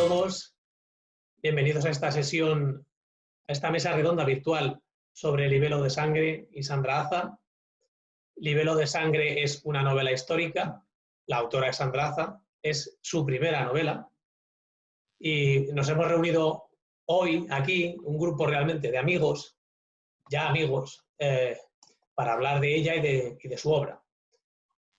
todos. Bienvenidos a esta sesión, a esta mesa redonda virtual sobre Libelo de Sangre y Sandra Aza. Libelo de Sangre es una novela histórica, la autora es Sandra Aza, es su primera novela y nos hemos reunido hoy aquí, un grupo realmente de amigos, ya amigos, para hablar de ella y de su obra.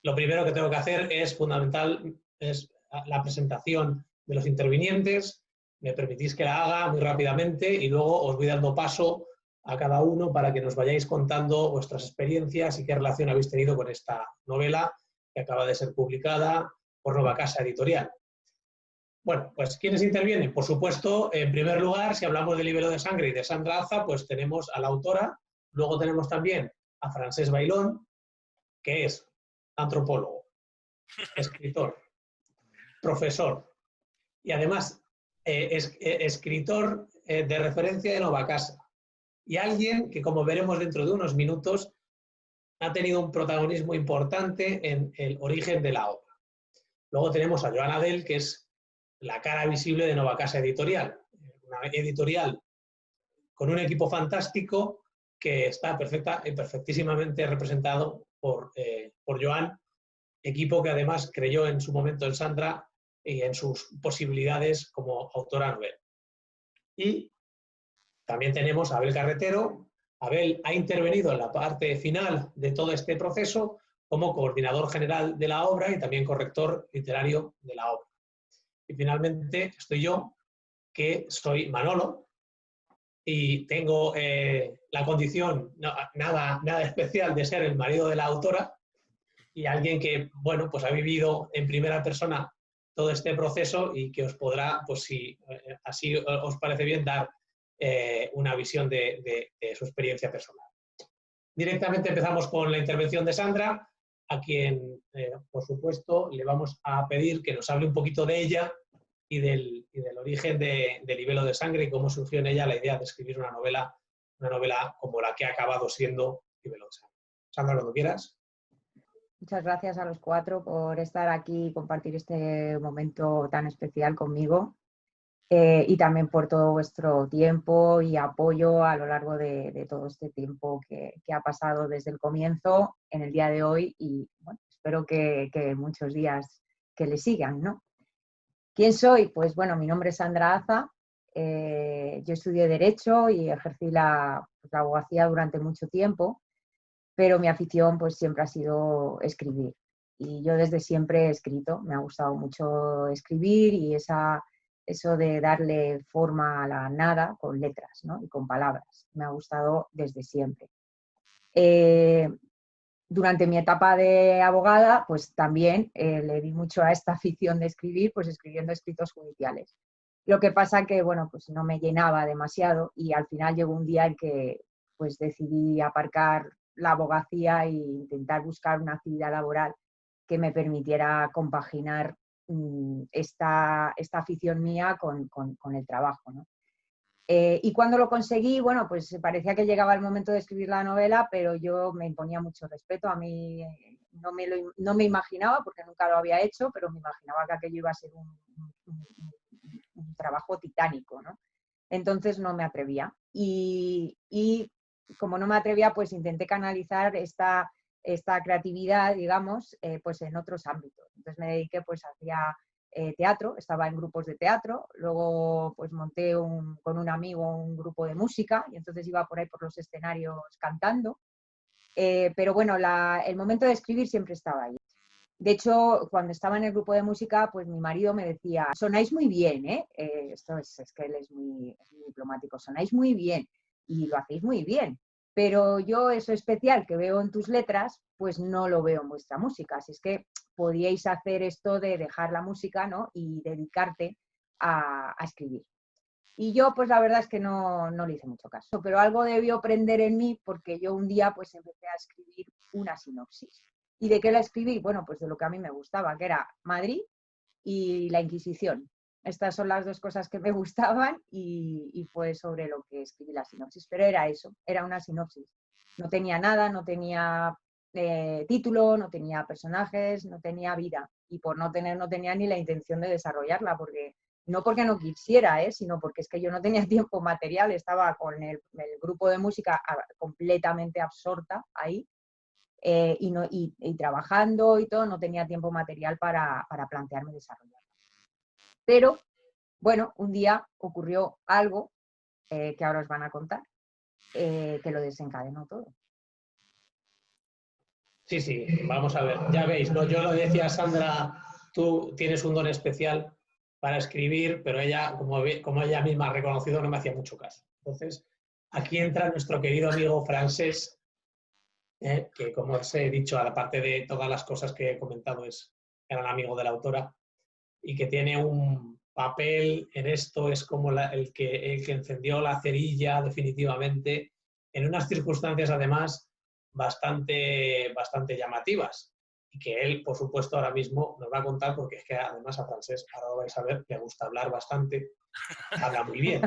Lo primero que tengo que hacer es fundamental, es la presentación de los intervinientes. Me permitís que la haga muy rápidamente y luego os voy dando paso a cada uno para que nos vayáis contando vuestras experiencias y qué relación habéis tenido con esta novela que acaba de ser publicada por Nova Casa Editorial. Bueno, pues ¿quiénes intervienen? Por supuesto, en primer lugar, si hablamos de Libelo de Sangre y de Sandra Aza, pues tenemos a la autora, luego tenemos también a Francesc Bailón, que es antropólogo, escritor, profesor y además escritor de referencia de Nova Casa y alguien que, como veremos dentro de unos minutos, ha tenido un protagonismo importante en el origen de la obra. Luego tenemos a Joan Adel, que es la cara visible de Nova Casa Editorial, una editorial con un equipo fantástico que está perfectísimamente representado por Joan, equipo que además creyó en su momento en Sandra y en sus posibilidades como autora novela. Y también tenemos a Abel Carretero. Abel ha intervenido en la parte final de todo este proceso como coordinador general de la obra y también corrector literario de la obra. Y finalmente estoy yo, que soy Manolo, y tengo la condición, nada especial, de ser el marido de la autora y alguien que, bueno, pues ha vivido en primera persona todo este proceso y que os podrá, pues si así os parece bien, dar una visión de su experiencia personal. Directamente empezamos con la intervención de Sandra, a quien, por supuesto, le vamos a pedir que nos hable un poquito de ella y del origen de Libelo de Sangre y cómo surgió en ella la idea de escribir una novela como la que ha acabado siendo Libelo de Sangre. Sandra, cuando quieras. Muchas gracias a los cuatro por estar aquí y compartir este momento tan especial conmigo y también por todo vuestro tiempo y apoyo a lo largo de todo este tiempo que ha pasado desde el comienzo en el día de hoy y bueno, espero que muchos días que le sigan, ¿no? ¿Quién soy? Pues bueno, mi nombre es Sandra Aza, yo estudié Derecho y ejercí la abogacía durante mucho tiempo, pero mi afición pues siempre ha sido escribir y yo desde siempre he escrito, me ha gustado mucho escribir y eso de darle forma a la nada con letras, ¿no? Y con palabras, me ha gustado desde siempre. Durante mi etapa de abogada pues también le di mucho a esta afición de escribir, pues escribiendo escritos judiciales. Lo que pasa que bueno, pues no me llenaba demasiado y al final llegó un día en que pues decidí aparcar la abogacía e intentar buscar una actividad laboral que me permitiera compaginar esta afición mía con el trabajo, ¿no? Y cuando lo conseguí, bueno, pues parecía que llegaba el momento de escribir la novela, pero yo me imponía mucho respeto. A mí no me imaginaba, porque nunca lo había hecho, pero me imaginaba que aquello iba a ser un trabajo titánico, ¿no? Entonces no me atrevía. Y como no me atrevía, pues intenté canalizar esta creatividad, digamos, pues en otros ámbitos. Entonces me dediqué, pues hacía teatro, estaba en grupos de teatro, luego pues monté con un amigo un grupo de música y entonces iba por ahí por los escenarios cantando. Pero bueno, el momento de escribir siempre estaba ahí. De hecho, cuando estaba en el grupo de música, pues mi marido me decía, sonáis muy bien, ¿eh? Esto es que él es muy diplomático, sonáis muy bien y lo hacéis muy bien, pero yo eso especial que veo en tus letras, pues no lo veo en vuestra música, así es que podíais hacer esto de dejar la música, ¿no? Y dedicarte a escribir. Y yo, pues la verdad es que no le hice mucho caso, pero algo debió prender en mí porque yo un día pues empecé a escribir una sinopsis. ¿Y de qué la escribí? Bueno, pues de lo que a mí me gustaba, que era Madrid y la Inquisición. Estas son las dos cosas que me gustaban y fue sobre lo que escribí la sinopsis. Pero era eso, era una sinopsis. No tenía nada, no tenía título, no tenía personajes, no tenía vida. Y por no tener, no tenía ni la intención de desarrollarla, porque no porque no quisiera, sino porque es que yo no tenía tiempo material, estaba con el grupo de música completamente absorta ahí, y trabajando y todo, no tenía tiempo material para plantearme desarrollar. Pero, bueno, un día ocurrió algo que ahora os van a contar, que lo desencadenó todo. Sí, sí, vamos a ver, ya veis, ¿no? Yo lo decía a Sandra, tú tienes un don especial para escribir, pero ella, como ella misma ha reconocido, no me hacía mucho caso. Entonces, aquí entra nuestro querido amigo Francés, que como os he dicho, aparte de todas las cosas que he comentado, es gran amigo de la autora y que tiene un papel en esto, es como el que encendió la cerilla definitivamente, en unas circunstancias además bastante llamativas. Y que él, por supuesto, ahora mismo nos va a contar, porque es que además a Francés, ahora lo vais a ver, le gusta hablar bastante, habla muy bien.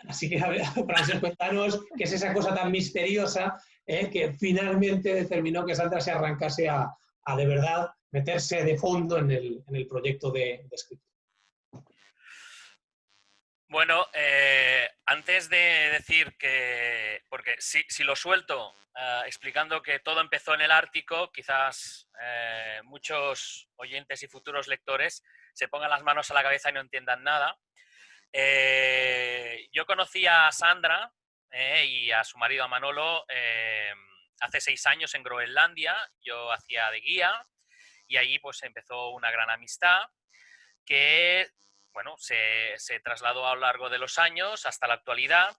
Así que, a ver, Francés, cuéntanos qué es esa cosa tan misteriosa que finalmente determinó que Sandra se arrancase a de verdad meterse de fondo en el proyecto de escritura. Bueno, antes de decir que, porque si lo suelto explicando que todo empezó en el Ártico, quizás muchos oyentes y futuros lectores se pongan las manos a la cabeza y no entiendan nada. Yo conocí a Sandra y a su marido, a Manolo, hace 6 años en Groenlandia. Yo hacía de guía y allí pues empezó una gran amistad que, bueno, se trasladó a lo largo de los años hasta la actualidad.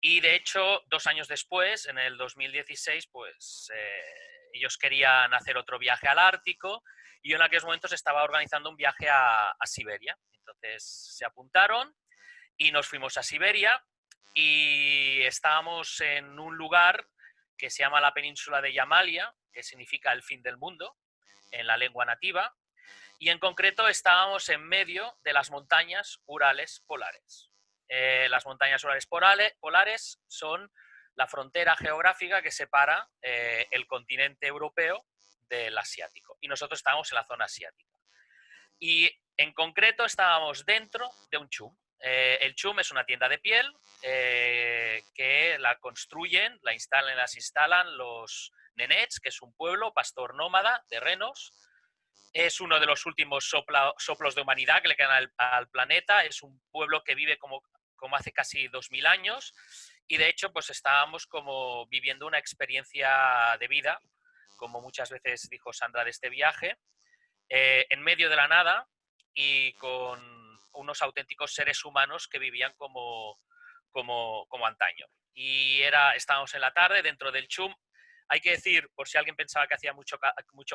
Y de hecho, 2 años después, en el 2016, pues ellos querían hacer otro viaje al Ártico y yo en aquellos momentos estaba organizando un viaje a Siberia. Entonces se apuntaron y nos fuimos a Siberia y estábamos en un lugar que se llama la península de Yamalia, que significa el fin del mundo en la lengua nativa, y en concreto estábamos en medio de las montañas Urales polares. Las montañas Urales polares son la frontera geográfica que separa el continente europeo del asiático, y nosotros estábamos en la zona asiática. Y en concreto estábamos dentro de un CHUM. El CHUM es una tienda de piel que la construyen, las instalan los Nenets, que es un pueblo pastor nómada de renos. Es uno de los últimos soplos de humanidad que le quedan al planeta. Es un pueblo que vive como hace casi 2000 años y de hecho pues estábamos como viviendo una experiencia de vida, como muchas veces dijo Sandra de este viaje, en medio de la nada y con unos auténticos seres humanos que vivían como antaño. Y estábamos en la tarde dentro del CHUM. Hay que decir, por si alguien pensaba que hacía mucho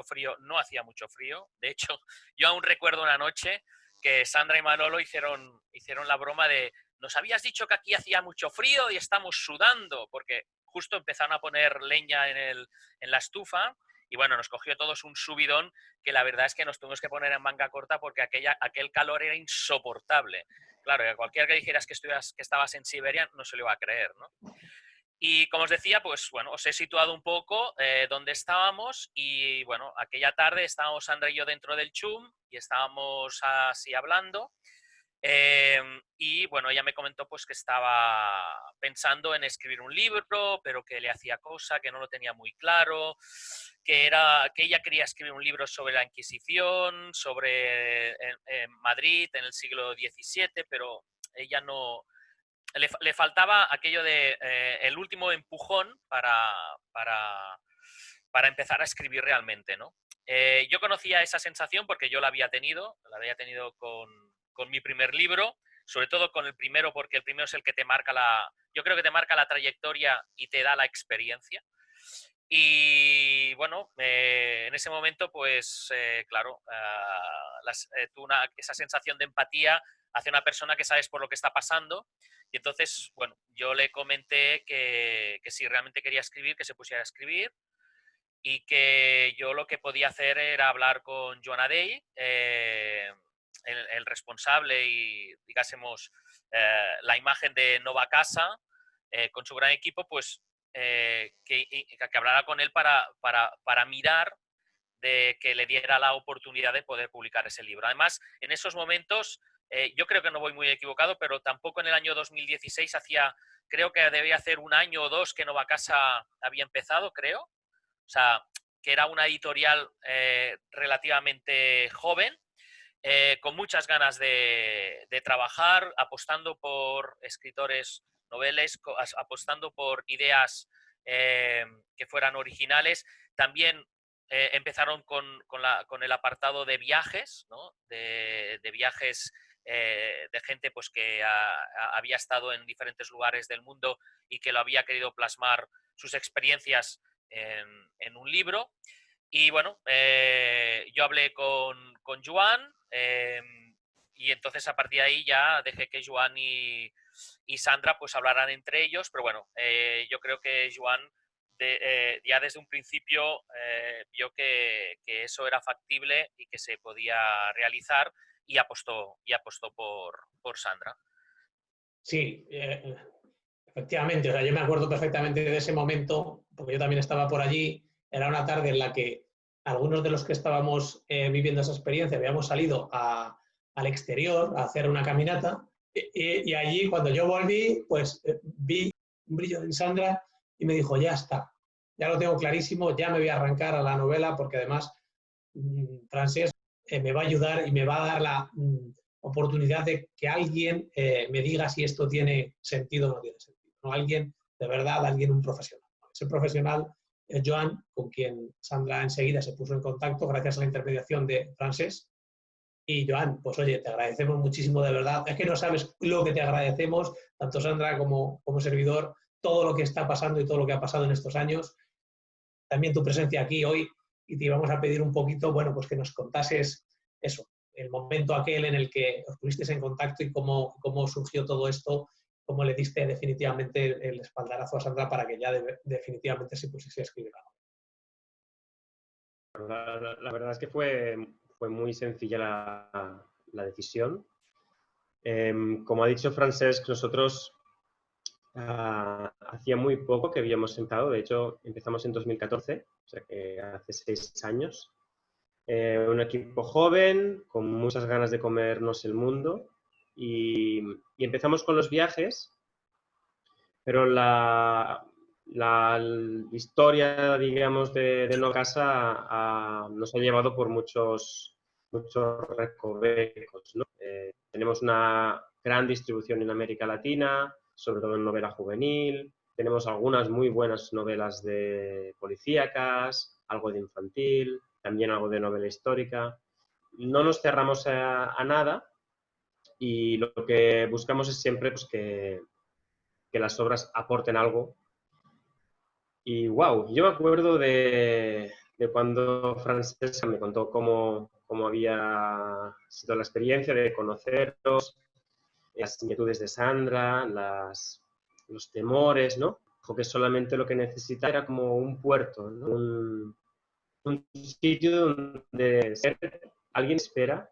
frío, no hacía mucho frío. De hecho, yo aún recuerdo una noche que Sandra y Manolo hicieron la broma de nos habías dicho que aquí hacía mucho frío y estamos sudando, porque justo empezaron a poner leña en la estufa y bueno, nos cogió todos un subidón que la verdad es que nos tuvimos que poner en manga corta porque aquel calor era insoportable. Claro, que cualquiera que dijeras que estabas en Siberia no se lo iba a creer, ¿no? Y como os decía, pues bueno, os he situado un poco dónde estábamos y bueno, aquella tarde estábamos Sandra y yo dentro del CHUM y estábamos así hablando y bueno, ella me comentó pues que estaba pensando en escribir un libro, pero que le hacía cosa, que no lo tenía muy claro, que ella quería escribir un libro sobre la Inquisición, sobre en Madrid en el siglo XVII, pero ella no... Le faltaba aquello de el último empujón para empezar a escribir realmente, ¿no? Yo conocía esa sensación porque yo la había tenido con mi primer libro, sobre todo con el primero, porque el primero es el que te marca yo creo que te marca la trayectoria y te da la experiencia. Y bueno, en ese momento, pues claro, esa sensación de empatía hacia una persona que sabes por lo que está pasando. Y entonces, bueno, yo le comenté que si realmente quería escribir, que se pusiera a escribir y que yo lo que podía hacer era hablar con Joana Day, el responsable y, digásemos, la imagen de Nova Casa, con su gran equipo, pues que hablara con él para mirar de que le diera la oportunidad de poder publicar ese libro. Además, en esos momentos yo creo que no voy muy equivocado, pero tampoco en el año 2016 creo que debía hacer 1 año o 2 que Novacasa había empezado, creo. O sea, que era una editorial relativamente joven, con muchas ganas de trabajar, apostando por escritores noveles, apostando por ideas que fueran originales. También empezaron con el apartado de viajes, ¿no? de viajes de gente pues, que había estado en diferentes lugares del mundo y que lo había querido plasmar sus experiencias en un libro. Y bueno, yo hablé con Joan y entonces a partir de ahí ya dejé que Joan y Sandra pues hablaran entre ellos, pero bueno, yo creo que Joan ya desde un principio vio que eso era factible y que se podía realizar y apostó por Sandra. Sí, efectivamente. O sea, yo me acuerdo perfectamente de ese momento, porque yo también estaba por allí. Era una tarde en la que algunos de los que estábamos viviendo esa experiencia habíamos salido al exterior a hacer una caminata y allí cuando yo volví, pues vi un brillo en Sandra y me dijo, ya está, ya lo tengo clarísimo, ya me voy a arrancar a la novela porque además Francesc me va a ayudar y me va a dar la oportunidad de que alguien me diga si esto tiene sentido o no tiene sentido. ¿No? Alguien, de verdad, un profesional. Ese profesional es Joan, con quien Sandra enseguida se puso en contacto gracias a la intermediación de Francesc. Y Joan, pues oye, te agradecemos muchísimo, de verdad. Es que no sabes lo que te agradecemos, tanto Sandra como servidor, todo lo que está pasando y todo lo que ha pasado en estos años. También tu presencia aquí hoy, y te íbamos a pedir un poquito, bueno, pues que nos contases eso, el momento aquel en el que os pusisteis en contacto y cómo surgió todo esto, cómo le diste definitivamente el espaldarazo a Sandra para que ya definitivamente se pusiese a escribir algo. La verdad es que fue muy sencilla la decisión. Como ha dicho Francesc, nosotros hacía muy poco que habíamos sentado, de hecho empezamos en 2014, o sea que hace 6 años. Un equipo joven, con muchas ganas de comernos el mundo y empezamos con los viajes, pero la historia, digamos, de Novacasa nos ha llevado por muchos recovecos, ¿no? Tenemos una gran distribución en América Latina, sobre todo en novela juvenil. Tenemos algunas muy buenas novelas de policíacas, algo de infantil, también algo de novela histórica. No nos cerramos a nada y lo que buscamos es siempre pues, que las obras aporten algo. Y wow, yo me acuerdo de cuando Francesc me contó cómo había sido la experiencia de conoceros, las inquietudes de Sandra, los temores, ¿no? Dijo que solamente lo que necesitaba era como un puerto, ¿no? Un sitio donde alguien espera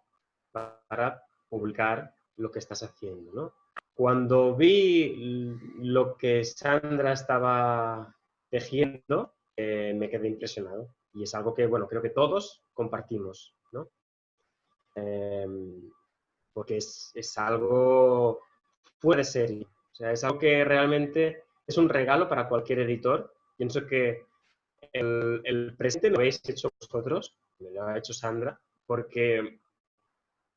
para publicar lo que estás haciendo, ¿no? Cuando vi lo que Sandra estaba tejiendo, me quedé impresionado. Y es algo que, bueno, creo que todos compartimos, ¿no? Porque es algo fuera de serie. O sea, es algo que realmente es un regalo para cualquier editor. Pienso que el presente lo habéis hecho vosotros, me lo ha hecho Sandra, porque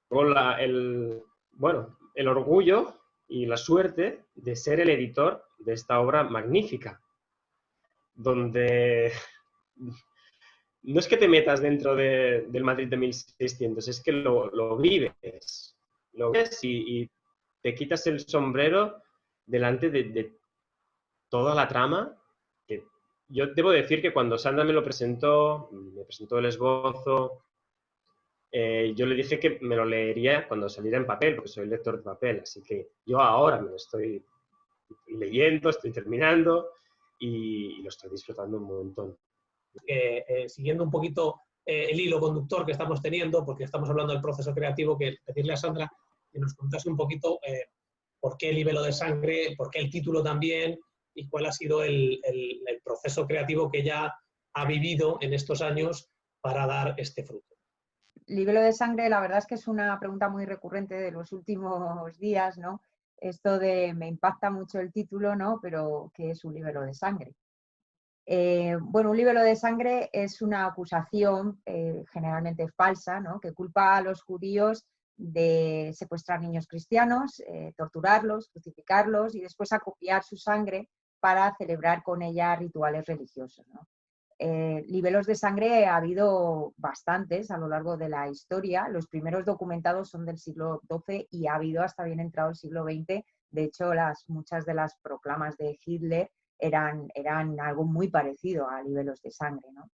con el orgullo y la suerte de ser el editor de esta obra magnífica, donde no es que te metas dentro del Madrid de 1600, es que lo vives. Lo ves y te quitas el sombrero delante de toda la trama. Que yo debo decir que cuando Sandra me presentó el esbozo, yo le dije que me lo leería cuando saliera en papel, porque soy lector de papel, así que yo ahora me lo estoy leyendo, estoy terminando y lo estoy disfrutando un montón. Siguiendo un poquito el hilo conductor que estamos teniendo, porque estamos hablando del proceso creativo, que pedirle a Sandra que nos contase un poquito por qué el libelo de sangre, por qué el título también, y cuál ha sido el proceso creativo que ella ha vivido en estos años para dar este fruto. Libelo de sangre, la verdad es que es una pregunta muy recurrente de los últimos días, ¿no? Esto de me impacta mucho el título, ¿no? Pero ¿qué es un libelo de sangre? Bueno, un libelo de sangre es una acusación generalmente falsa, ¿no? Que culpa a los judíos de secuestrar niños cristianos, torturarlos, crucificarlos y después acopiar su sangre para celebrar con ella rituales religiosos, ¿no? Libelos de sangre ha habido bastantes a lo largo de la historia. Los primeros documentados son del siglo XII y ha habido hasta bien entrado el siglo XX. De hecho, muchas de las proclamas de Hitler eran algo muy parecido a libelos de sangre, ¿no?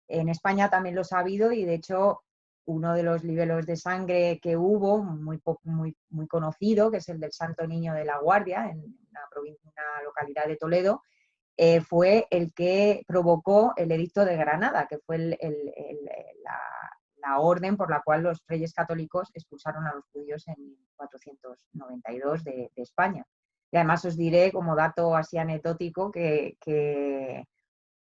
En España también los ha habido y de hecho uno de los libelos de sangre que hubo, muy conocido, que es el del Santo Niño de la Guardia, en una localidad de Toledo, fue el que provocó el Edicto de Granada, que fue la orden por la cual los reyes católicos expulsaron a los judíos en 1492 de España. Y además os diré, como dato así anecdótico, que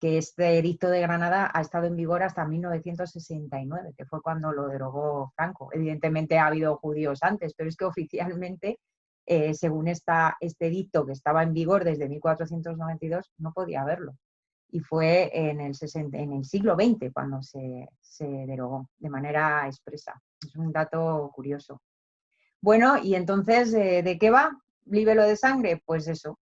este Edicto de Granada ha estado en vigor hasta 1969, que fue cuando lo derogó Franco. Evidentemente ha habido judíos antes, pero es que oficialmente, según este edicto que estaba en vigor desde 1492, no podía haberlo. Y fue en el siglo XX cuando se derogó de manera expresa. Es un dato curioso. Bueno, y entonces, ¿de qué va? ¿Libelo de sangre? Pues eso,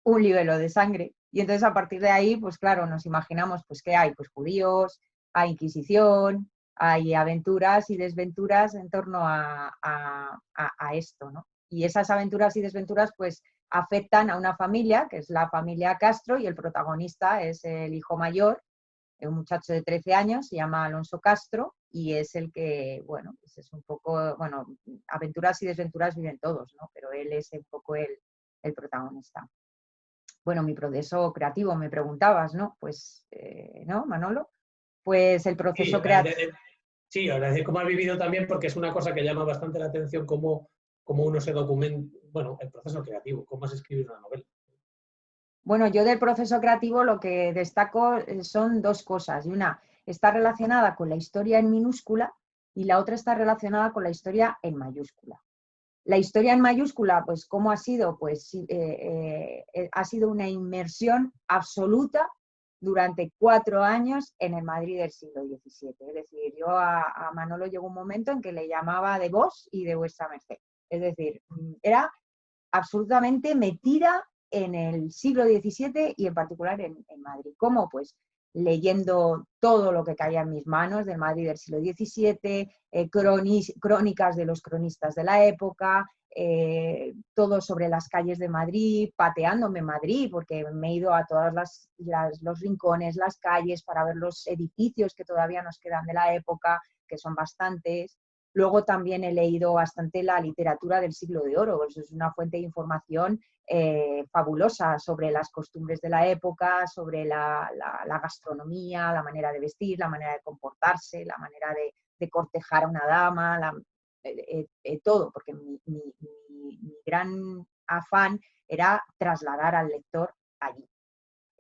un libelo de sangre. Y entonces a partir de ahí, pues claro, nos imaginamos pues que hay pues judíos, hay Inquisición, hay aventuras y desventuras en torno a esto, ¿no? Y esas aventuras y desventuras pues afectan a una familia, que es la familia Castro, y el protagonista es el hijo mayor, un muchacho de 13 años, se llama Alonso Castro, y es el que, bueno, pues es un poco, bueno, aventuras y desventuras viven todos, ¿no? Pero él es un poco el protagonista. Bueno, mi proceso creativo, me preguntabas, ¿no? Pues, ¿no, Manolo? Pues el proceso creativo... Sí, agradecer cómo has vivido también, porque es una cosa que llama bastante la atención, cómo uno se documenta, bueno, el proceso creativo, cómo es escribir una novela. Bueno, yo del proceso creativo lo que destaco son dos cosas. Y una está relacionada con la historia en minúscula y la otra está relacionada con la historia en mayúscula. La historia en mayúscula, pues, ¿cómo ha sido? Pues ha sido una inmersión absoluta durante 4 años en el Madrid del siglo XVII. Es decir, yo a Manolo llegó un momento en que le llamaba de vos y de vuestra merced. Es decir, era absolutamente metida en el siglo XVII y en particular en Madrid. ¿Cómo? Pues leyendo todo lo que caía en mis manos del Madrid del siglo XVII, crónicas de los cronistas de la época, todo sobre las calles de Madrid, pateándome Madrid, porque me he ido a todos los rincones, las calles, para ver los edificios que todavía nos quedan de la época, que son bastantes. Luego también he leído bastante la literatura del siglo de oro, eso es una fuente de información fabulosa sobre las costumbres de la época, sobre la gastronomía, la manera de vestir, la manera de comportarse, la manera de cortejar a una dama, todo, porque mi gran afán era trasladar al lector allí.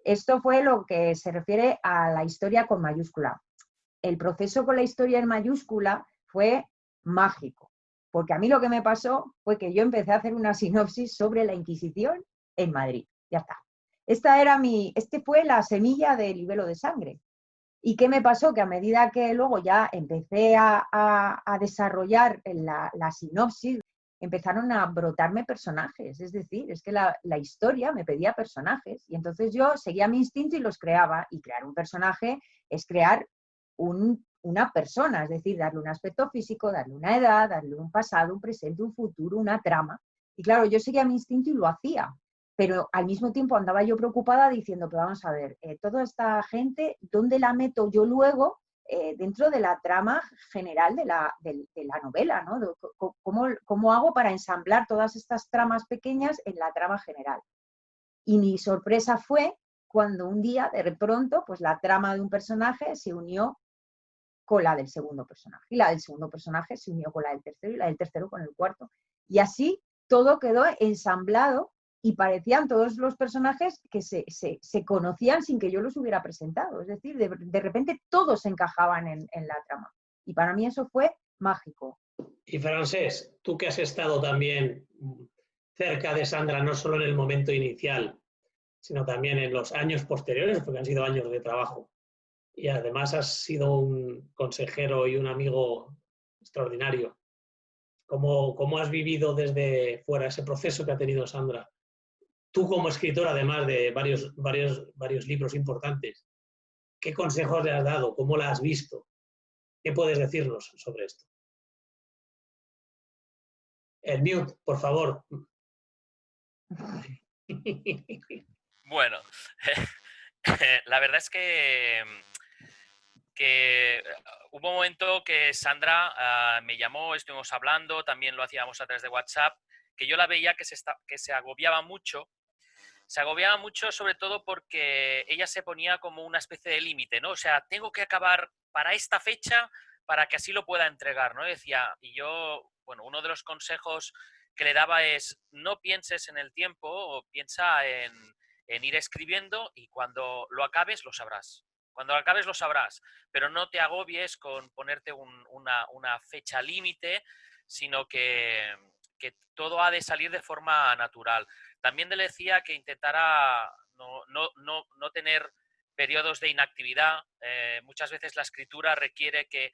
Esto fue lo que se refiere a la historia con mayúscula. El proceso con la historia en mayúscula fue mágico, porque a mí lo que me pasó fue que yo empecé a hacer una sinopsis sobre la Inquisición en Madrid. Ya está. Este fue la semilla del libelo de sangre. ¿Y qué me pasó? Que a medida que luego ya empecé a desarrollar la sinopsis, empezaron a brotarme personajes. Es decir, es que la historia me pedía personajes y entonces yo seguía mi instinto y los creaba. Y crear un personaje es crear una persona, es decir, darle un aspecto físico, darle una edad, darle un pasado, un presente, un futuro, una trama. Y claro, yo seguía mi instinto y lo hacía, pero al mismo tiempo andaba yo preocupada diciendo, pero vamos a ver, toda esta gente, ¿dónde la meto yo luego dentro de la trama general de la novela, ¿no? ¿Cómo hago para ensamblar todas estas tramas pequeñas en la trama general? Y mi sorpresa fue cuando un día, de pronto, pues la trama de un personaje se unió con la del segundo personaje, y la del segundo personaje se unió con la del tercero, y la del tercero con el cuarto. Y así todo quedó ensamblado y parecían todos los personajes que se conocían sin que yo los hubiera presentado. Es decir, de repente todos encajaban en la trama. Y para mí eso fue mágico. Y Francesc, tú que has estado también cerca de Sandra, no solo en el momento inicial, sino también en los años posteriores, porque han sido años de trabajo. Y además has sido un consejero y un amigo extraordinario. ¿Cómo has vivido desde fuera ese proceso que ha tenido Sandra? Tú como escritor, además de varios libros importantes, ¿qué consejos le has dado? ¿Cómo la has visto? ¿Qué puedes decirnos sobre esto? El mute, por favor. Bueno, la verdad es que hubo un momento que Sandra me llamó, estuvimos hablando, también lo hacíamos a través de WhatsApp, que yo la veía que se agobiaba mucho. Se agobiaba mucho sobre todo porque ella se ponía como una especie de límite, ¿no? O sea, tengo que acabar para esta fecha para que así lo pueda entregar, ¿no? Decía, y yo, bueno, uno de los consejos que le daba es no pienses en el tiempo o piensa en ir escribiendo y cuando lo acabes lo sabrás. Cuando lo acabes lo sabrás, pero no te agobies con ponerte una fecha límite, sino que todo ha de salir de forma natural. También le decía que intentara no tener periodos de inactividad. Muchas veces la escritura requiere que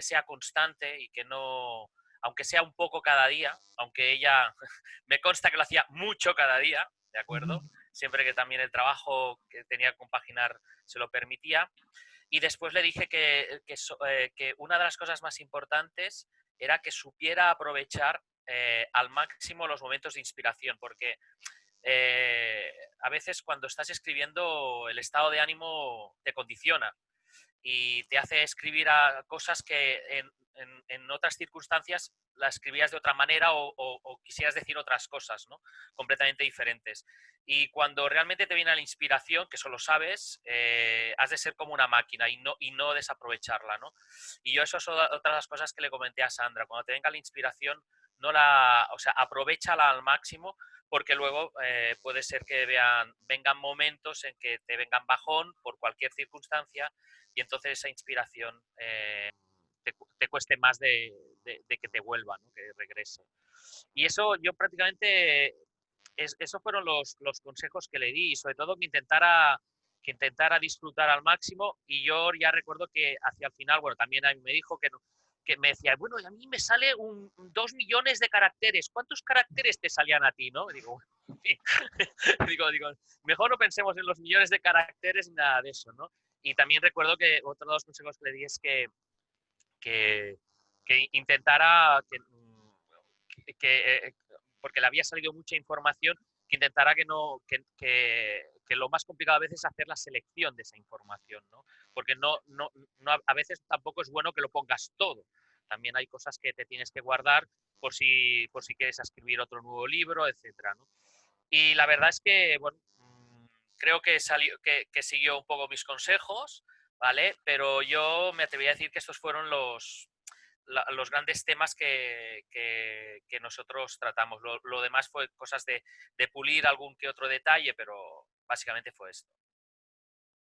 sea constante y que no, aunque sea un poco cada día, aunque ella me consta que lo hacía mucho cada día, ¿de acuerdo? Siempre que también el trabajo que tenía que compaginar se lo permitía. Y después le dije que una de las cosas más importantes era que supiera aprovechar al máximo los momentos de inspiración, porque a veces cuando estás escribiendo el estado de ánimo te condiciona y te hace escribir a cosas que en otras circunstancias las escribías de otra manera o quisieras decir otras cosas, ¿no? Completamente diferentes. Y cuando realmente te viene la inspiración, que eso lo sabes, has de ser como una máquina y no desaprovecharla, ¿no? Y yo eso es otra de las cosas que le comenté a Sandra. Cuando te venga la inspiración, aprovéchala al máximo, porque luego puede ser que vengan momentos en que te vengan bajón por cualquier circunstancia y entonces esa inspiración te cueste más de que te vuelva, ¿no? Que regrese. Y eso yo prácticamente, esos fueron los consejos que le di y sobre todo que intentara disfrutar al máximo y yo ya recuerdo que hacia el final, bueno, también a mí me dijo que me decía, bueno, a mí me sale 2 millones de caracteres. ¿Cuántos caracteres te salían a ti, no? Digo, digo, mejor no pensemos en los millones de caracteres ni nada de eso, ¿no? Y también recuerdo que otro de los consejos que le di es que intentara, porque le había salido mucha información, que intentara que lo más complicado a veces es hacer la selección de esa información, ¿no? Porque a veces tampoco es bueno que lo pongas todo. También hay cosas que te tienes que guardar por si quieres escribir otro nuevo libro, etcétera, ¿no? Y la verdad es que, bueno, creo que siguió un poco mis consejos, ¿vale? Pero yo me atrevería a decir que estos fueron los grandes temas que nosotros tratamos. Lo demás fue cosas de pulir algún que otro detalle, pero básicamente fue esto.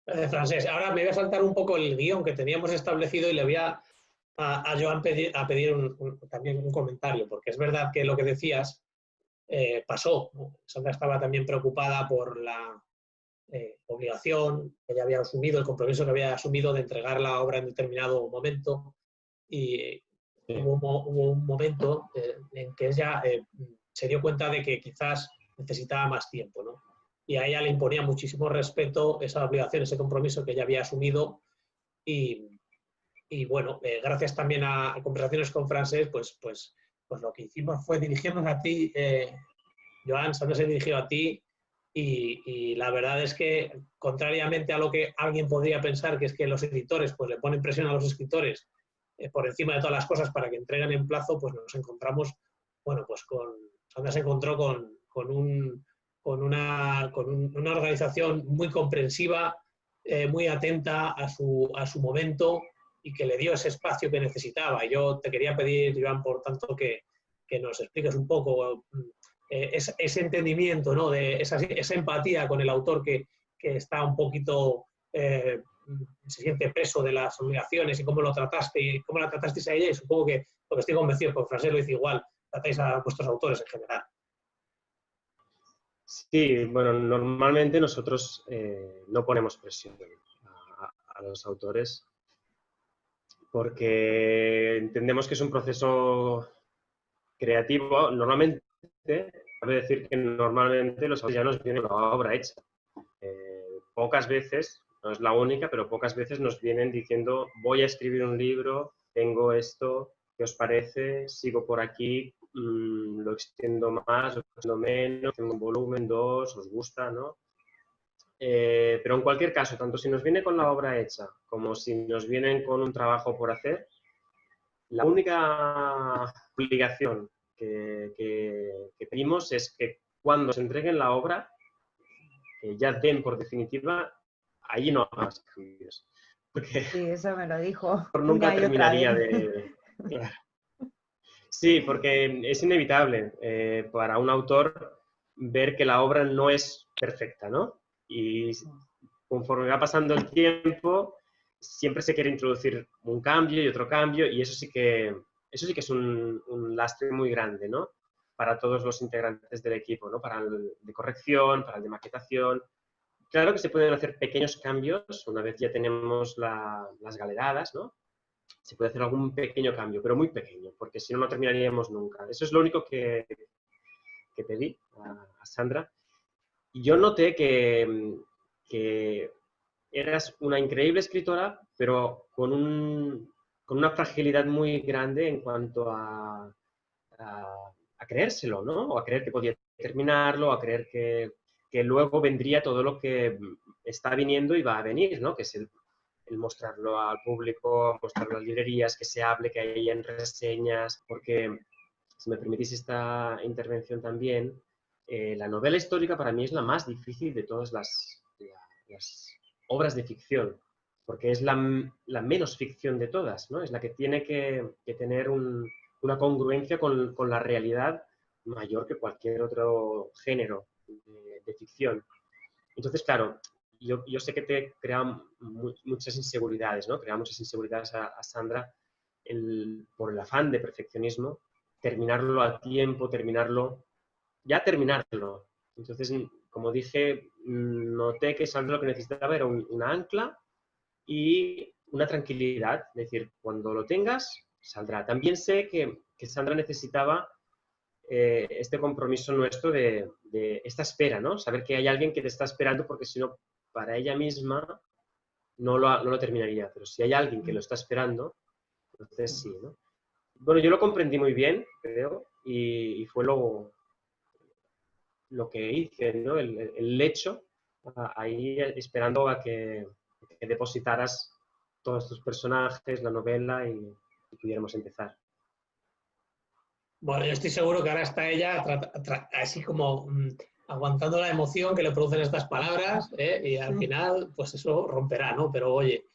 Francesc, ahora me voy a saltar un poco el guión que teníamos establecido y le voy a Joan pedir también un comentario, porque es verdad que lo que decías pasó, ¿no? Sandra estaba también preocupada por la obligación que ella había asumido, el compromiso que había asumido de entregar la obra en determinado momento y hubo un momento en que ella se dio cuenta de que quizás necesitaba más tiempo, ¿no? Y a ella le imponía muchísimo respeto esa obligación, ese compromiso que ella había asumido y bueno, gracias también a conversaciones con Francesc, pues lo que hicimos fue dirigirnos a ti, Joan, Sandra se dirigió a ti y la verdad es que, contrariamente a lo que alguien podría pensar, que es que los editores pues le ponen presión a los escritores por encima de todas las cosas para que entreguen en plazo, pues nos encontramos, bueno, pues Sandra se encontró con una organización muy comprensiva, muy atenta a su momento y que le dio ese espacio que necesitaba. Y yo te quería pedir, Joan, por tanto, que nos expliques un poco ese entendimiento, ¿no? De esa empatía con el autor que está un poquito se siente preso de las obligaciones y cómo lo trataste y cómo la tratasteis a ella, y supongo que, porque estoy convencido que Francesc lo dice igual, tratáis a vuestros autores en general. Sí, bueno, normalmente nosotros no ponemos presión a los autores porque entendemos que es un proceso creativo. Normalmente, cabe decir que normalmente los autores ya nos vienen con la obra hecha. Pocas veces, no es la única, pero pocas veces nos vienen diciendo voy a escribir un libro, tengo esto, ¿qué os parece? Sigo por aquí, lo extiendo más, lo extiendo menos, tengo un volumen, 2, os gusta, ¿no? Pero en cualquier caso, tanto si nos viene con la obra hecha como si nos vienen con un trabajo por hacer, la única obligación que pedimos es que cuando se entreguen la obra, que ya den por definitiva, allí no hagas cambios. Porque Sí, eso me lo dijo nunca una y otra terminaría vez. de... Sí, porque es inevitable para un autor ver que la obra no es perfecta, ¿no? Y conforme va pasando el tiempo, siempre se quiere introducir un cambio y otro cambio, y eso sí que es un lastre muy grande, ¿no? Para todos los integrantes del equipo, ¿no? Para el de corrección, para el de maquetación. Claro que se pueden hacer pequeños cambios una vez ya tenemos las galeradas, ¿no? Se puede hacer algún pequeño cambio, pero muy pequeño, porque si no, no terminaríamos nunca. Eso es lo único que pedí a Sandra. Y yo noté que eras una increíble escritora, pero con una fragilidad muy grande en cuanto a creérselo, ¿no? O a creer que podía terminarlo, a creer que luego vendría todo lo que está viniendo y va a venir, ¿no? Que es el mostrarlo al público, mostrarlo a las librerías, que se hable, que haya reseñas, porque, si me permitís esta intervención también, la novela histórica para mí es la más difícil de todas las obras de ficción, porque es la menos ficción de todas, ¿no? Es la que tiene que tener una congruencia con la realidad mayor que cualquier otro género de ficción. Entonces, claro, yo sé que te crea muchas inseguridades, ¿no? Crea muchas inseguridades a Sandra por el afán de perfeccionismo, terminarlo a tiempo, terminarlo. Entonces, como dije, noté que Sandra lo que necesitaba era una ancla y una tranquilidad. Es decir, cuando lo tengas, saldrá. También sé que Sandra necesitaba este compromiso nuestro de esta espera, ¿no? Saber que hay alguien que te está esperando, porque si no, para ella misma no lo terminaría. Pero si hay alguien que lo está esperando, entonces sí, ¿no? Bueno, yo lo comprendí muy bien, creo, y fue lo que hice, ¿no? El lecho, ahí esperando a que depositaras todos tus personajes, la novela y pudiéramos empezar. Bueno, yo estoy seguro que ahora está ella así como aguantando la emoción que le producen estas palabras, y al final, pues eso romperá, ¿no? Pero oye,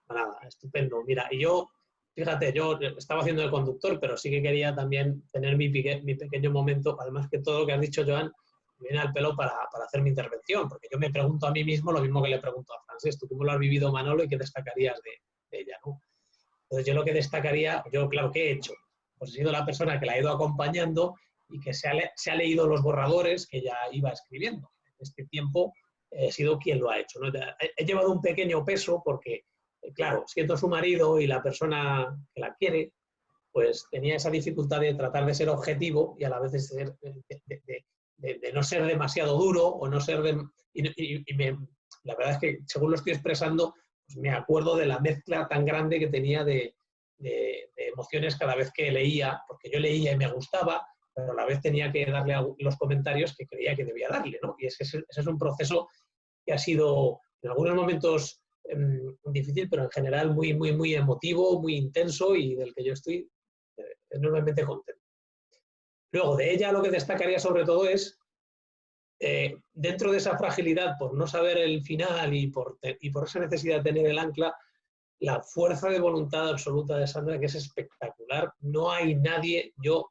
nada, estupendo. Mira, y yo, fíjate, yo estaba haciendo de conductor, pero sí que quería también tener mi pequeño momento, además que todo lo que has dicho, Joan, viene al pelo para hacer mi intervención, porque yo me pregunto a mí mismo lo mismo que le pregunto a Francesc, ¿tú cómo lo has vivido, Manolo, y qué destacarías de ella, ¿no? Entonces yo lo que destacaría, yo claro, ¿qué he hecho? Pues he sido la persona que la ha ido acompañando y que se ha leído los borradores que ya iba escribiendo. En este tiempo he sido quien lo ha hecho, ¿no? He llevado un pequeño peso porque, claro, siendo su marido y la persona que la quiere, pues tenía esa dificultad de tratar de ser objetivo y a la vez de no ser demasiado duro o no ser... la verdad es que, según lo estoy expresando, pues me acuerdo de la mezcla tan grande que tenía de emociones cada vez que leía, porque yo leía y me gustaba, pero a la vez tenía que darle los comentarios que creía que debía darle, ¿no? Y ese es un proceso que ha sido en algunos momentos difícil, pero en general muy, muy, muy emotivo, muy intenso y del que yo estoy enormemente contento. Luego, de ella lo que destacaría sobre todo es, dentro de esa fragilidad por no saber el final y por esa necesidad de tener el ancla, la fuerza de voluntad absoluta de Sandra, que es espectacular. No hay nadie, yo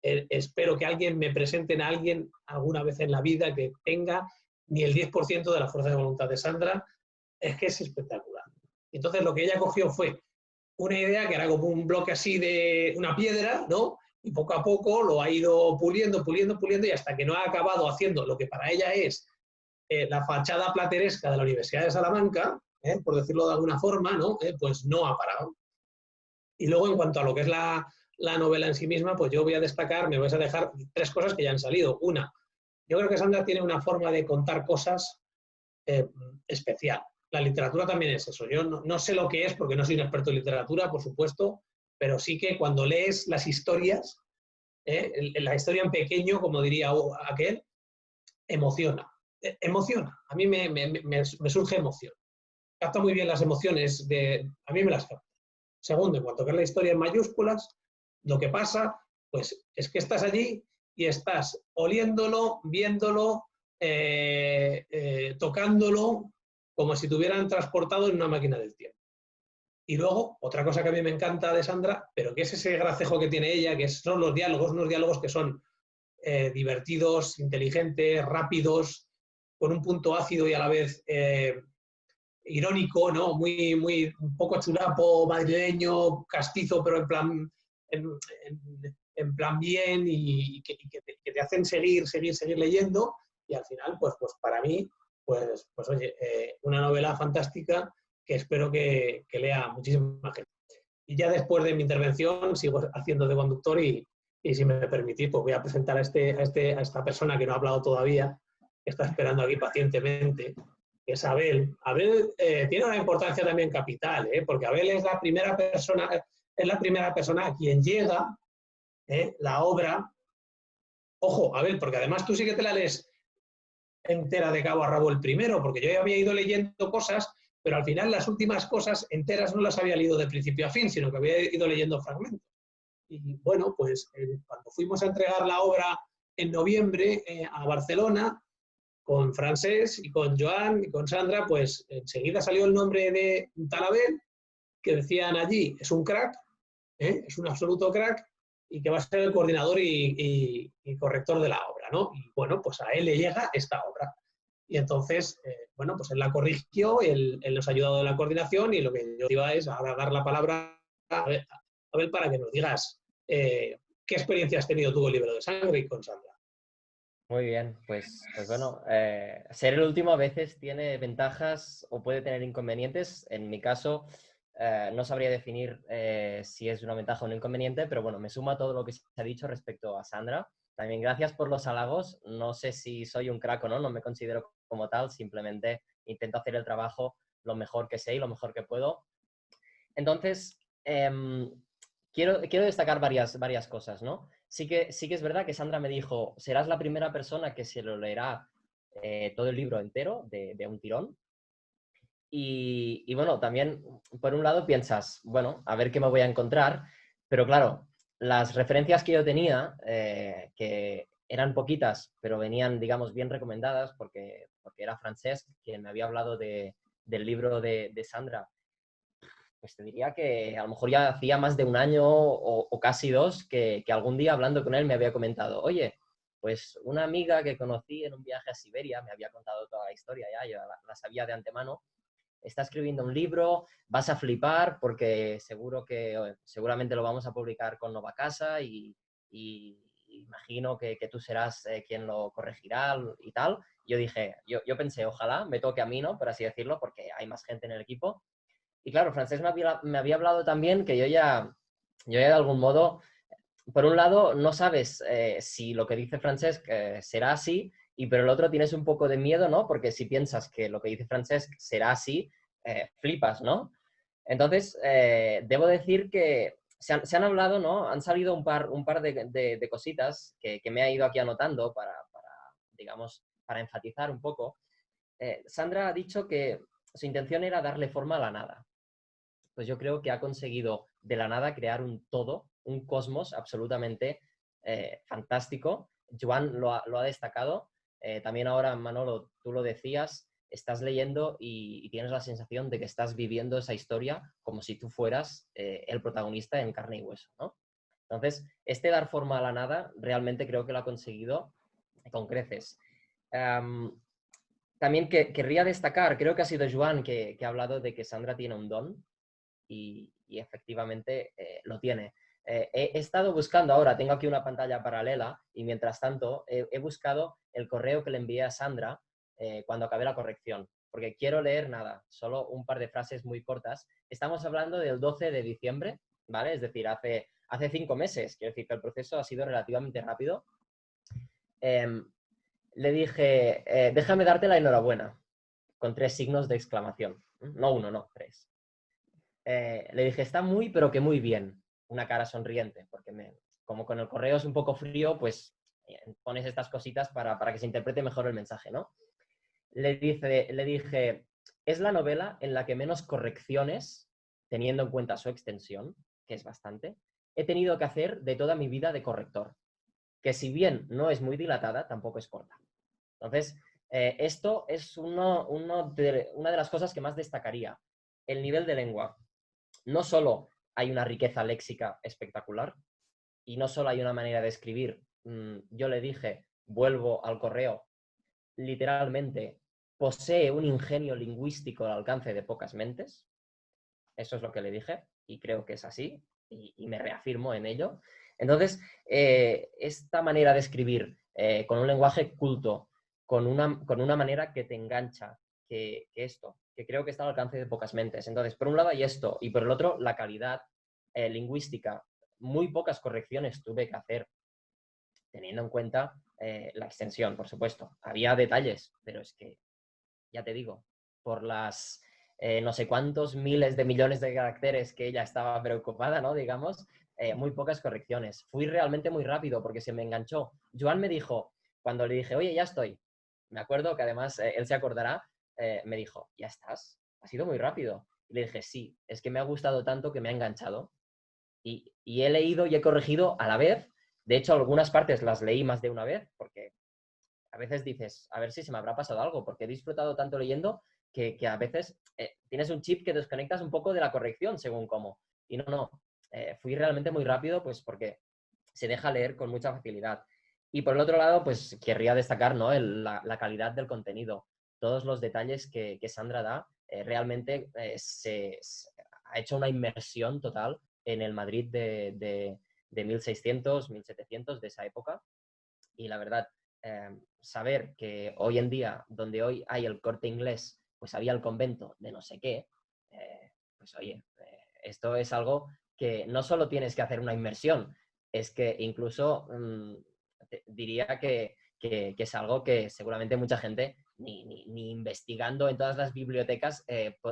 espero que alguien me presenten a alguien alguna vez en la vida que tenga ni el 10% de la fuerza de voluntad de Sandra. es que es espectacular. Entonces lo que ella cogió fue una idea que era como un bloque así de una piedra, ¿no? Y poco a poco lo ha ido puliendo, puliendo, puliendo, y hasta que no ha acabado haciendo lo que para ella es la fachada plateresca de la Universidad de Salamanca, por decirlo de alguna forma, ¿no? Pues no ha parado. Y luego, en cuanto a lo que es la novela en sí misma, pues yo voy a destacar, me vais a dejar 3 cosas que ya han salido. Una, yo creo que Sandra tiene una forma de contar cosas especial. La literatura también es eso. Yo no sé lo que es, porque no soy un experto en literatura, por supuesto, pero sí que cuando lees las historias, la historia en pequeño, como diría aquel, emociona. Emociona. A mí me surge emoción. Capta muy bien las emociones, a mí me las capta. Segundo, en cuanto a que es la historia en mayúsculas, lo que pasa, pues es que estás allí y estás oliéndolo, viéndolo, tocándolo, como si te hubieran transportado en una máquina del tiempo. Y luego, otra cosa que a mí me encanta de Sandra, pero que es ese gracejo que tiene ella, que son los diálogos, unos diálogos que son divertidos, inteligentes, rápidos, con un punto ácido y a la vez irónico, ¿no? Muy, muy, un poco chulapo, madrileño, castizo, pero en plan bien, y que te hacen seguir leyendo, y al final, pues para mí, pues oye, una novela fantástica que espero que lea muchísima gente. Y ya después de mi intervención sigo haciendo de conductor y si me permitís, pues voy a presentar a esta persona que no ha hablado todavía, que está esperando aquí pacientemente, que es Abel. Abel tiene una importancia también capital, porque Abel es la primera persona a quien llega la obra. Ojo, Abel, porque además tú sí que te la lees entera de cabo a rabo el primero, porque yo ya había ido leyendo cosas, pero al final las últimas cosas enteras no las había leído de principio a fin, sino que había ido leyendo fragmentos. Y bueno, pues cuando fuimos a entregar la obra en noviembre a Barcelona, con Francesc y con Joan y con Sandra, pues enseguida salió el nombre de Talabel, que decían allí, es un crack, es un absoluto crack, y que va a ser el coordinador y corrector de la obra, ¿no? Y bueno, pues a él le llega esta obra. Y entonces, bueno, pues él la corrigió, él nos ha ayudado en la coordinación, y lo que yo iba es ahora dar la palabra a Abel para que nos digas qué experiencia has tenido tú con el libro de sangre y con Sandra. Muy bien, pues bueno, ser el último a veces tiene ventajas o puede tener inconvenientes. En mi caso, no sabría definir si es una ventaja o un inconveniente, pero bueno, me suma a todo lo que se ha dicho respecto a Sandra. También gracias por los halagos. No sé si soy un crack o no me considero como tal, simplemente intento hacer el trabajo lo mejor que sé y lo mejor que puedo. Entonces, quiero destacar varias cosas, ¿no? Sí que es verdad que Sandra me dijo, serás la primera persona que se lo leerá todo el libro entero de un tirón. Y bueno, también por un lado piensas, bueno, a ver qué me voy a encontrar, pero claro, las referencias que yo tenía, que eran poquitas, pero venían, digamos, bien recomendadas, porque era Francesc quien me había hablado del libro de Sandra, pues te diría que a lo mejor ya hacía más de un año o casi 2 que algún día hablando con él me había comentado, oye, pues una amiga que conocí en un viaje a Siberia, me había contado toda la historia ya, yo la sabía de antemano, está escribiendo un libro, vas a flipar porque seguramente lo vamos a publicar con Nova Casa y imagino que tú serás quien lo corregirá y tal. Yo dije, yo pensé, ojalá me toque a mí, ¿no? Por así decirlo, porque hay más gente en el equipo. Y claro, Francesc me había hablado también que yo ya de algún modo, por un lado, no sabes si lo que dice Francesc será así, y por el otro tienes un poco de miedo, ¿no? Porque si piensas que lo que dice Francesc será así, flipas, ¿no? Entonces, debo decir que se han hablado, ¿no? Han salido un par de cositas que me ha ido aquí anotando digamos, para enfatizar un poco. Sandra ha dicho que su intención era darle forma a la nada. Pues yo creo que ha conseguido de la nada crear un todo, un cosmos absolutamente fantástico. Joan lo ha destacado. También ahora, Manolo, tú lo decías, estás leyendo y tienes la sensación de que estás viviendo esa historia como si tú fueras el protagonista en carne y hueso, ¿no? Entonces, dar forma a la nada realmente creo que lo ha conseguido con creces. también querría destacar, creo que ha sido Joan que ha hablado de que Sandra tiene un don y efectivamente lo tiene. He estado buscando ahora, tengo aquí una pantalla paralela y mientras tanto he buscado el correo que le envié a Sandra cuando acabé la corrección, porque quiero leer nada, solo un par de frases muy cortas. Estamos hablando del 12 de diciembre, ¿vale? Es decir, hace 5 meses, quiero decir que el proceso ha sido relativamente rápido. Le dije, déjame darte la enhorabuena, con 3 signos de exclamación. No 1, no, 3. Le dije, está muy, pero que muy bien. Una cara sonriente, porque como con el correo es un poco frío, pues pones estas cositas para que se interprete mejor el mensaje, ¿no? Le dije, es la novela en la que menos correcciones, teniendo en cuenta su extensión, que es bastante, he tenido que hacer de toda mi vida de corrector, que si bien no es muy dilatada, tampoco es corta. Entonces, esto es una de las cosas que más destacaría. El nivel de lengua. No solo hay una riqueza léxica espectacular y no solo hay una manera de escribir. Yo le dije, vuelvo al correo, literalmente posee un ingenio lingüístico al alcance de pocas mentes. Eso es lo que le dije y creo que es así y me reafirmo en ello. Entonces, esta manera de escribir con un lenguaje culto, con una manera que te engancha, que creo que está al alcance de pocas mentes. Entonces, por un lado hay esto y por el otro la calidad lingüística. Muy pocas correcciones tuve que hacer, teniendo en cuenta la extensión, por supuesto. Había detalles, pero es que, ya te digo, por las no sé cuántos miles de millones de caracteres que ella estaba preocupada, ¿no? Digamos, muy pocas correcciones. Fui realmente muy rápido porque se me enganchó. Joan me dijo, cuando le dije, oye, ya estoy, me acuerdo que además él se acordará, me dijo, ¿ya estás? Ha sido muy rápido. Y le dije, sí, es que me ha gustado tanto que me ha enganchado. Y he leído y he corregido a la vez. De hecho, algunas partes las leí más de una vez porque a veces dices, a ver si se me habrá pasado algo, porque he disfrutado tanto leyendo que a veces tienes un chip que desconectas un poco de la corrección según cómo. Y no, fui realmente muy rápido pues porque se deja leer con mucha facilidad. Y por el otro lado, pues querría destacar, ¿no? la calidad del contenido. Todos los detalles que Sandra da, realmente se ha hecho una inmersión total en el Madrid de 1600, 1700 de esa época. Y la verdad, saber que hoy en día, donde hoy hay el Corte Inglés, pues había el convento de no sé qué, pues oye, esto es algo que no solo tienes que hacer una inmersión, es que incluso diría que es algo que seguramente mucha gente, ni investigando en todas las bibliotecas,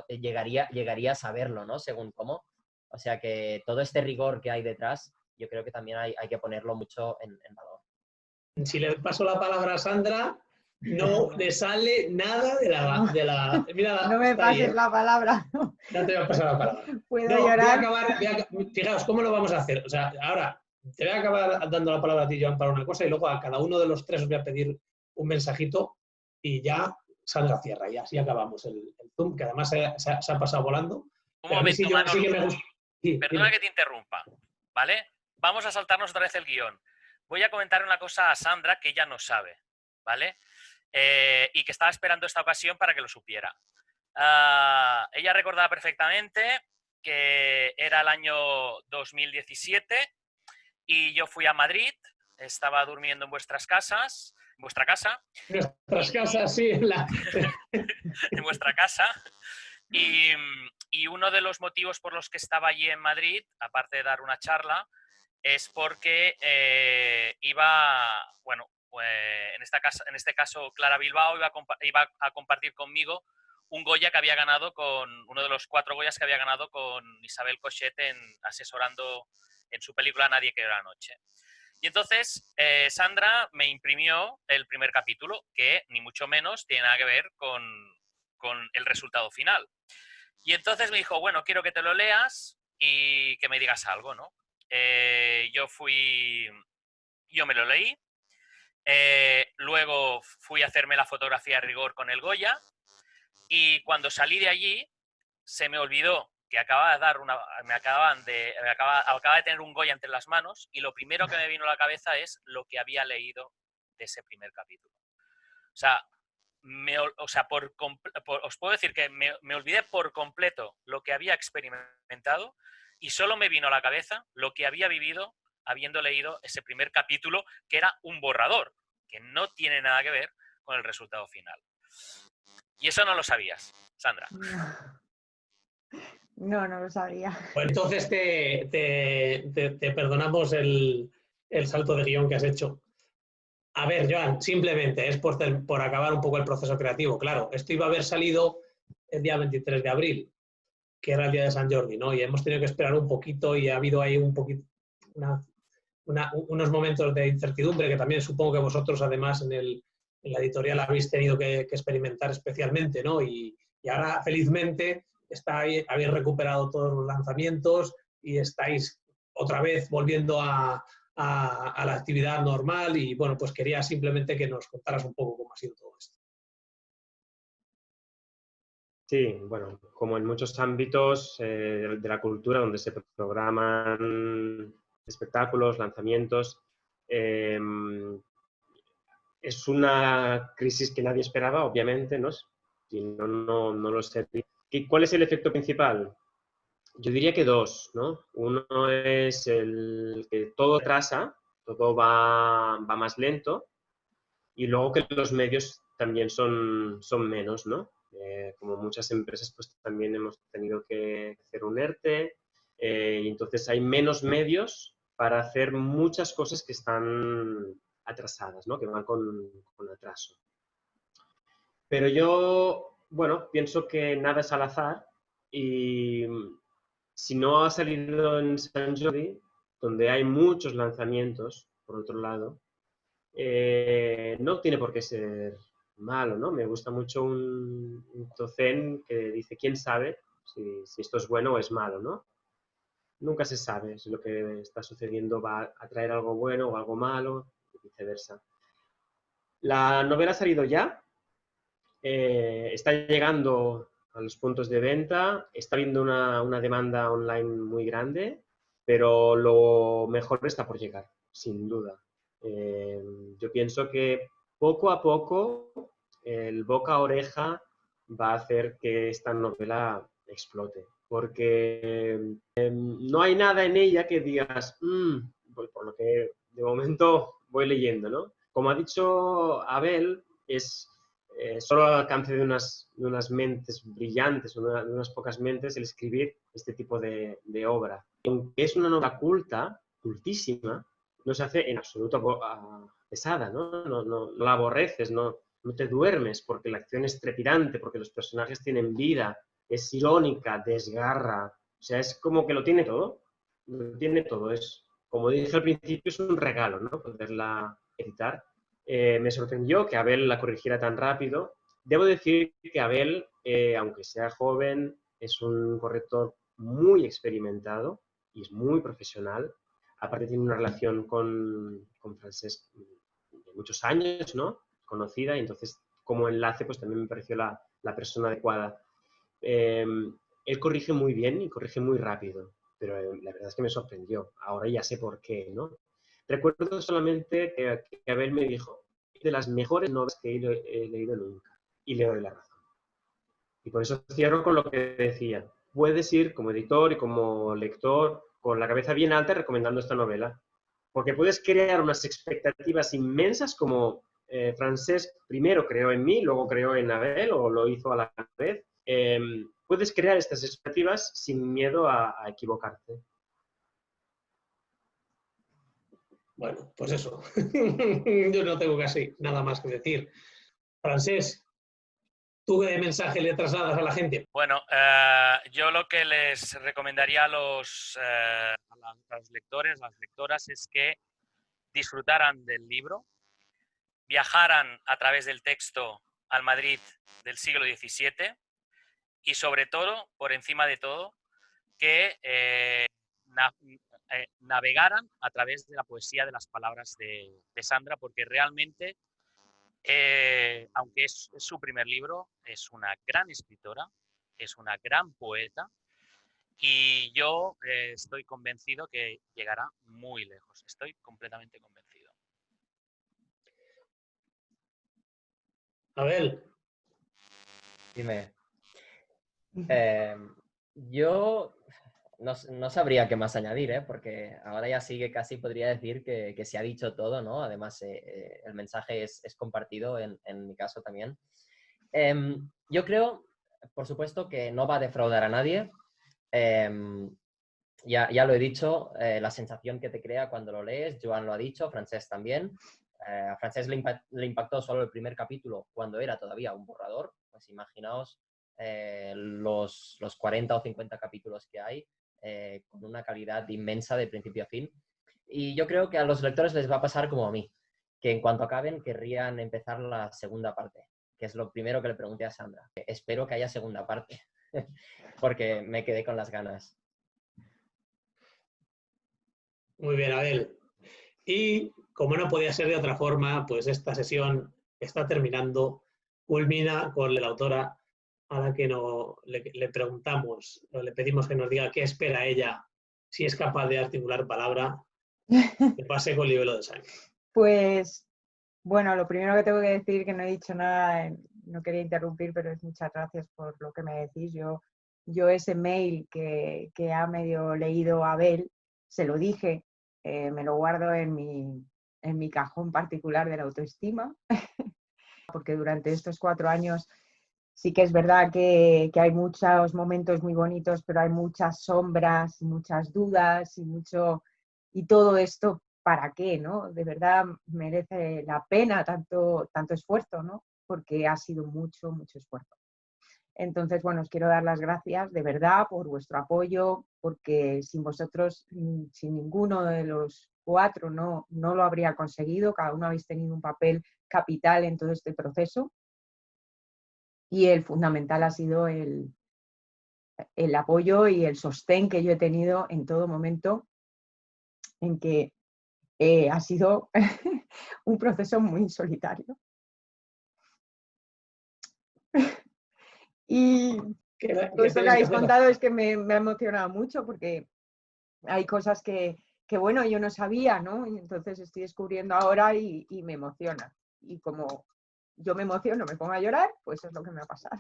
llegaría a saberlo, ¿no? Según cómo. O sea que todo este rigor que hay detrás, yo creo que también hay que ponerlo mucho en valor. Si le paso la palabra a Sandra, no le sale nada de la... Mira, No me está ahí, pases la palabra. No te voy a pasar la palabra. Puedo No, llorar. fijaos, ¿cómo lo vamos a hacer? O sea, ahora te voy a acabar dando la palabra a ti, Joan, para una cosa y luego a cada uno de los tres os voy a pedir un mensajito y ya Sandra cierra y así acabamos el Zoom, que además se ha pasado volando. Un Pero a mí sí, momento, sí que Manolo. me gusta. Sí, Perdona dime. que te interrumpa, ¿vale? Vamos a saltarnos otra vez el guión. Voy a comentar una cosa a Sandra que ella no sabe, ¿vale? Y que estaba esperando esta ocasión para que lo supiera. Ella recordaba perfectamente que era el año 2017 y yo fui a Madrid, estaba durmiendo en vuestra casa, Nuestras casas, sí. en vuestra casa. Y uno de los motivos por los que estaba allí en Madrid, aparte de dar una charla, es porque en este caso Clara Bilbao iba a compartir conmigo un Goya que había ganado uno de los 4 Goyas que había ganado con Isabel Cochet asesorando en su película Nadie quiere la noche. Y entonces Sandra me imprimió el primer capítulo, que ni mucho menos tiene nada que ver con el resultado final. Y entonces me dijo, bueno, quiero que te lo leas y que me digas algo, ¿no? Yo me lo leí, luego fui a haberme la fotografía de rigor con el Goya y cuando salí de allí se me olvidó que acababa de tener un Goya entre las manos y lo primero que me vino a la cabeza es lo que había leído de ese primer capítulo. O sea, o sea, os puedo decir que me olvidé por completo lo que había experimentado y solo me vino a la cabeza lo que había vivido habiendo leído ese primer capítulo, que era un borrador, que no tiene nada que ver con el resultado final. Y eso no lo sabías, Sandra. No, no lo sabía. Pues entonces te perdonamos el salto de guión que has hecho. A ver, Joan, simplemente es por acabar un poco el proceso creativo. Claro, esto iba a haber salido el día 23 de abril, que era el día de San Jordi, ¿no? Y hemos tenido que esperar un poquito y ha habido ahí un poquito unos momentos de incertidumbre que también supongo que vosotros, además, en la editorial habéis tenido que experimentar especialmente, ¿no? Y ahora, felizmente, habéis recuperado todos los lanzamientos y estáis otra vez volviendo a la actividad normal y, bueno, pues quería simplemente que nos contaras un poco cómo ha sido todo esto. Sí, bueno, como en muchos ámbitos de la cultura donde se programan espectáculos, lanzamientos, es una crisis que nadie esperaba, obviamente, ¿no? Si no, no lo sé. ¿Cuál es el efecto principal? Yo diría que dos, ¿no? Uno es el que todo retrasa, todo va más lento, y luego que los medios también son menos, ¿no? Como muchas empresas, pues también hemos tenido que hacer un ERTE, y entonces hay menos medios para hacer muchas cosas que están atrasadas, ¿no? Que van con atraso. Pero yo, bueno, pienso que nada es al azar y si no ha salido en San Jordi, donde hay muchos lanzamientos, por otro lado, no tiene por qué ser malo, ¿no? Me gusta mucho un docen que dice, ¿quién sabe si esto es bueno o es malo, ¿no? Nunca se sabe si lo que está sucediendo va a traer algo bueno o algo malo, y viceversa. La novela ha salido ya, está llegando a los puntos de venta, está habiendo una demanda online muy grande, pero lo mejor está por llegar, sin duda. Yo pienso que poco a poco el boca a oreja va a hacer que esta novela explote, porque no hay nada en ella que digas, por lo que de momento voy leyendo, ¿no? Como ha dicho Abel, es solo al alcance de unas mentes brillantes, de unas pocas mentes, el escribir este tipo de obra. Aunque es una novela culta, cultísima, no se hace en absoluto pesada, ¿no? No la aborreces, no te duermes, porque la acción es trepidante, porque los personajes tienen vida, es irónica, desgarra, o sea, es como que lo tiene todo, es, como dije al principio, es un regalo, ¿no? Poderla editar. Me sorprendió que Abel la corrigiera tan rápido. Debo decir que Abel, aunque sea joven, es un corrector muy experimentado y es muy profesional. Aparte tiene una relación con Francesc de muchos años, ¿no? Conocida, y entonces como enlace pues también me pareció la persona adecuada. Él corrige muy bien y corrige muy rápido, pero la verdad es que me sorprendió. Ahora ya sé por qué, ¿no? Recuerdo solamente que Abel me dijo, de las mejores novelas que he leído nunca, y le doy la razón. Y por eso cierro con lo que decía. Puedes ir como editor y como lector con la cabeza bien alta recomendando esta novela, porque puedes crear unas expectativas inmensas como Francesc primero creó en mí, luego creó en Abel, o lo hizo a la vez. Puedes crear estas expectativas sin miedo a equivocarte. Bueno, pues eso. Yo no tengo casi nada más que decir. Francesc, ¿tú qué mensaje le trasladas a la gente? Bueno, yo lo que les recomendaría a los lectores, las lectoras, es que disfrutaran del libro, viajaran a través del texto al Madrid del siglo XVII y sobre todo, por encima de todo, que navegaran a través de la poesía de las palabras de Sandra, porque realmente, aunque es su primer libro, es una gran escritora, es una gran poeta y yo estoy convencido que llegará muy lejos. Estoy completamente convencido. Abel, Dime. Yo no sabría qué más añadir, porque ahora ya sí que casi podría decir que se ha dicho todo, ¿no? Además, el mensaje es compartido en mi caso también. Yo creo, por supuesto, que no va a defraudar a nadie. Ya lo he dicho, la sensación que te crea cuando lo lees, Joan lo ha dicho, Francesc también. A Francesc le impactó solo el primer capítulo cuando era todavía un borrador. Pues imaginaos los 40 o 50 capítulos que hay, con una calidad inmensa de principio a fin. Y yo creo que a los lectores les va a pasar como a mí, que en cuanto acaben querrían empezar la segunda parte, que es lo primero que le pregunté a Sandra. Espero que haya segunda parte, porque me quedé con las ganas. Muy bien, Abel. Y como no podía ser de otra forma, pues esta sesión está terminando, culmina con la autora a la que le preguntamos, o le pedimos que nos diga qué espera ella, si es capaz de articular palabra, que pase con Libelo de Sangre. Pues, bueno, lo primero que tengo que decir, que no he dicho nada, no quería interrumpir, pero es muchas gracias por lo que me decís. Yo ese mail que ha medio leído Abel, se lo dije, me lo guardo en mi cajón particular de la autoestima, porque durante estos 4 años sí que es verdad que hay muchos momentos muy bonitos, pero hay muchas sombras, muchas dudas y todo esto, ¿para qué? ¿No? De verdad merece la pena tanto esfuerzo, ¿no? Porque ha sido mucho, mucho esfuerzo. Entonces, bueno, os quiero dar las gracias de verdad por vuestro apoyo, porque sin vosotros, sin ninguno de los 4 no lo habría conseguido. Cada uno habéis tenido un papel capital en todo este proceso. Y el fundamental ha sido el apoyo y el sostén que yo he tenido en todo momento, en que ha sido un proceso muy solitario. Y todo esto que habéis contado es que me ha emocionado mucho, porque hay cosas que bueno, yo no sabía, ¿no? Y entonces estoy descubriendo ahora y me emociona. Y como yo me emociono, me pongo a llorar, pues eso es lo que me ha pasado.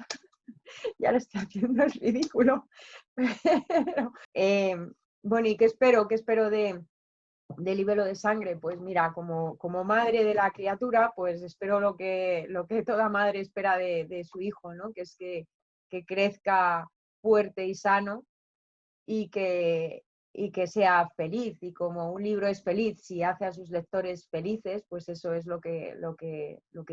Ya lo estoy haciendo, es ridículo. Pero, bueno, ¿y qué espero? ¿Qué espero de Libelo de Sangre? Pues mira, como madre de la criatura, pues espero lo que toda madre espera de su hijo, ¿no? Que es que crezca fuerte y sano y que sea feliz. Y como un libro es feliz, si hace a sus lectores felices, pues eso es lo que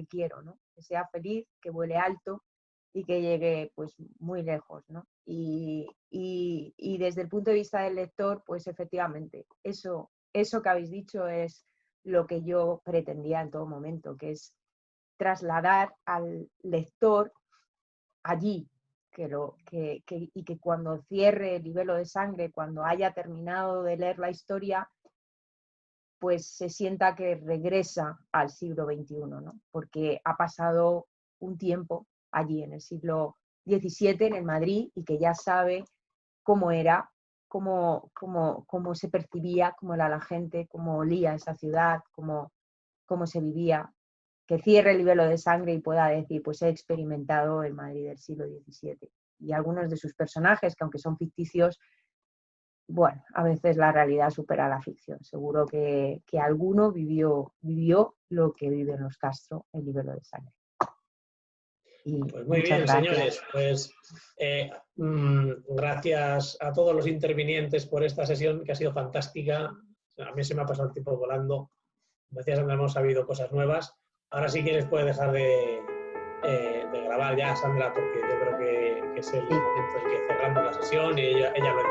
quiero, ¿no? Que sea feliz, que vuele alto y que llegue pues muy lejos, ¿no? Y desde el punto de vista del lector, pues efectivamente, eso que habéis dicho es lo que yo pretendía en todo momento, que es trasladar al lector allí, y que cuando cierre el Libelo de Sangre, cuando haya terminado de leer la historia, pues se sienta que regresa al siglo XXI, ¿no? Porque ha pasado un tiempo allí en el siglo XVII, en el Madrid, y que ya sabe cómo era, cómo se percibía, cómo era la gente, cómo olía esa ciudad, cómo se vivía. Que cierre el Libelo de Sangre y pueda decir, pues he experimentado el Madrid del siglo XVII. Y algunos de sus personajes, que aunque son ficticios, bueno, a veces la realidad supera la ficción. Seguro que alguno vivió lo que viven los Castro, el Libelo de Sangre. Y pues muy bien, gracias. Señores. Pues gracias a todos los intervinientes por esta sesión, que ha sido fantástica. A mí se me ha pasado el tiempo volando. Gracias, Sandra, hemos sabido cosas nuevas. Ahora, si quieres, puedes dejar de grabar ya, Sandra, porque yo creo que es el momento en que cerramos la sesión y ella lo